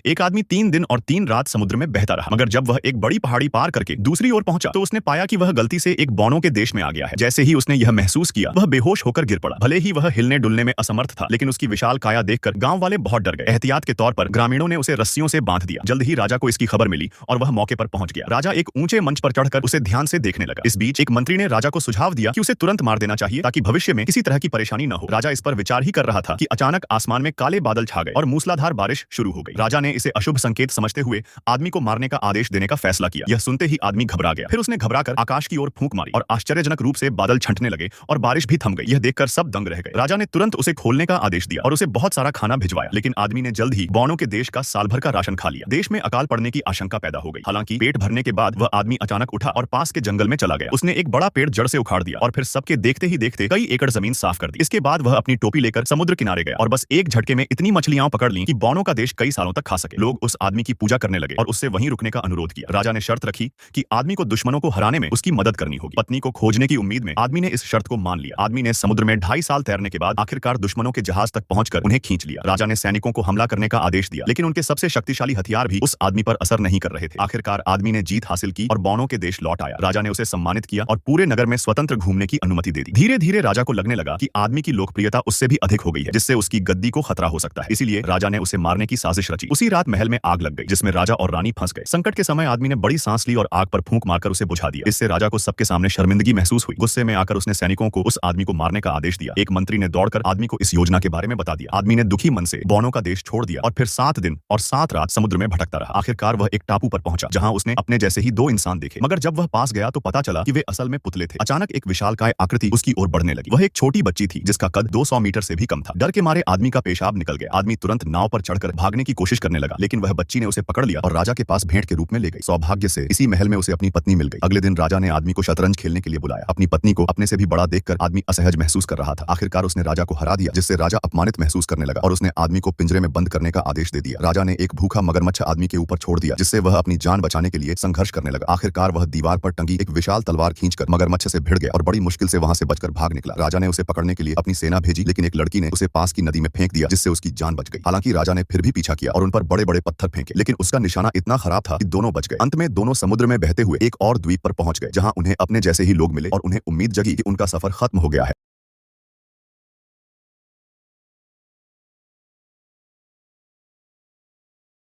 एक आदमी 3 दिन और 3 रात समुद्र में बहता रहा, मगर जब वह एक बड़ी पहाड़ी पार करके दूसरी ओर पहुंचा तो उसने पाया कि वह गलती से एक बौनों के देश में आ गया है। जैसे ही उसने यह महसूस किया, वह बेहोश होकर गिर पड़ा। भले ही वह हिलने डुलने में असमर्थ था, लेकिन उसकी विशाल काया देखकर गांव वाले बहुत डर गए। एहतियात के तौर पर ग्रामीणों ने उसे रस्सियों से बांध दिया। जल्द ही राजा को इसकी खबर मिली और वह मौके पर पहुंच गया। राजा एक ऊंचे मंच पर चढ़कर उसे ध्यान से देखने लगा। इस बीच एक मंत्री ने राजा को सुझाव दिया कि उसे तुरंत मार देना चाहिए ताकि भविष्य में किसी तरह की परेशानी न हो। राजा इस पर विचार ही कर रहा था कि अचानक आसमान में काले बादल छा गए और मूसलाधार बारिश शुरू हो गई। राजा ने इसे अशुभ संकेत समझते हुए आदमी को मारने का आदेश देने का फैसला किया। यह सुनते ही आदमी घबरा गया। फिर उसने घबराकर आकाश की ओर फूंक मारी और आश्चर्यजनक रूप से बादल छंटने लगे और बारिश भी थम गई। यह देखकर सब दंग रह गए। राजा ने तुरंत उसे खोलने का आदेश दिया और उसे बहुत सारा खाना भिजवाया, लेकिन आदमी ने जल्द ही बौनों के देश का साल भर का राशन खा लिया। देश में अकाल पड़ने की आशंका पैदा हो गई। हालांकि पेट भरने के बाद वह आदमी अचानक उठा और पास के जंगल में चला गया। उसने एक बड़ा पेड़ जड़ से उखाड़ दिया और फिर सबके देखते ही देखते कई एकड़ जमीन साफ कर दी। इसके बाद वह अपनी टोपी लेकर समुद्र किनारे गया और बस एक झटके में इतनी मछलियां पकड़ ली कि बौनों का देश कई सालों तक खा सके। लोग उस आदमी की पूजा करने लगे और उससे वहीं रुकने का अनुरोध किया। राजा ने शर्त रखी कि आदमी को दुश्मनों को हराने में उसकी मदद करनी होगी। पत्नी को खोजने की उम्मीद में आदमी ने इस शर्त को मान लिया। आदमी ने समुद्र में 2.5 साल तैरने के बाद आखिरकार दुश्मनों के जहाज तक पहुंचकर उन्हें खींच लिया। राजा ने सैनिकों को हमला करने का आदेश दिया, लेकिन उनके सबसे शक्तिशाली हथियार भी उस आदमी पर असर नहीं कर रहे थे। आखिरकार आदमी ने जीत हासिल की और बौनों के देश लौट आया। राजा ने उसे सम्मानित किया और पूरे नगर में स्वतंत्र घूमने की अनुमति दे दी। धीरे धीरे राजा को लगने लगा कि आदमी की लोकप्रियता उससे भी अधिक हो गई है, जिससे उसकी गद्दी को खतरा हो सकता है। इसीलिए राजा ने उसे मारने की साजिश रची। उसी रात महल में आग लग गई, जिसमें राजा और रानी फंस गए। संकट के समय आदमी ने बड़ी सांस ली और आग पर फूंक मारकर उसे बुझा दिया। इससे राजा को सबके सामने शर्मिंदगी महसूस हुई। गुस्से में आकर उसने सैनिकों को उस आदमी को मारने का आदेश दिया। एक मंत्री ने दौड़कर आदमी को इस योजना के बारे में बता दिया। आदमी ने दुखी मन से बौनों का देश छोड़ दिया और फिर 7 दिन और 7 रात समुद्र में भटकता रहा। आखिरकार वह एक टापू पर पहुंचा, जहां उसने अपने जैसे ही 2 इंसान देखे, मगर जब वह पास गया तो पता चला कि वे असल में पुतले थे। अचानक एक विशालकाय आकृति उसकी ओर बढ़ने लगी। वह एक छोटी बच्ची थी जिसका कद 200 मीटर से भी कम था। डर के मारे आदमी का पेशाब निकल गया। आदमी तुरंत नाव पर चढ़कर भागने की कोशिश करने लगा, लेकिन वह बच्ची ने उसे पकड़ लिया और राजा के पास भेंट के रूप में ले गई। सौभाग्य से इसी महल में उसे अपनी पत्नी मिल गई। अगले दिन राजा ने आदमी को शतरंज खेलने के लिए बुलाया। अपनी पत्नी को अपने से भी बड़ा देखकर आदमी असहज महसूस कर रहा था। आखिरकार उसने राजा को हरा दिया, जिससे राजा अपमानित महसूस करने लगा और उसने आदमी को पिंजरे में बंद करने का आदेश दे दिया। राजा ने एक भूखा मगरमच्छ आदमी के ऊपर छोड़ दिया, जिससे वह अपनी जान बचाने के लिए संघर्ष करने लगा। आखिरकार वह दीवार पर टंगी एक विशाल तलवार खींचकर मगरमच्छ से भिड़ गया और बड़ी मुश्किल से वहां से बचकर भाग निकला। राजा ने उसे पकड़ने के लिए अपनी सेना भेजी, लेकिन एक लड़की ने उसे पास की नदी में फेंक दिया, जिससे उसकी जान बच गई। हालांकि राजा ने फिर भी पीछा किया और उन पर बड़े बड़े पत्थर फेंके, लेकिन उसका निशाना इतना खराब था कि दोनों बच गए। अंत में दोनों समुद्र में बहते हुए एक और द्वीप पर पहुंच गए, जहां उन्हें अपने जैसे ही लोग मिले और उन्हें उम्मीद जगी कि उनका सफर खत्म हो गया है।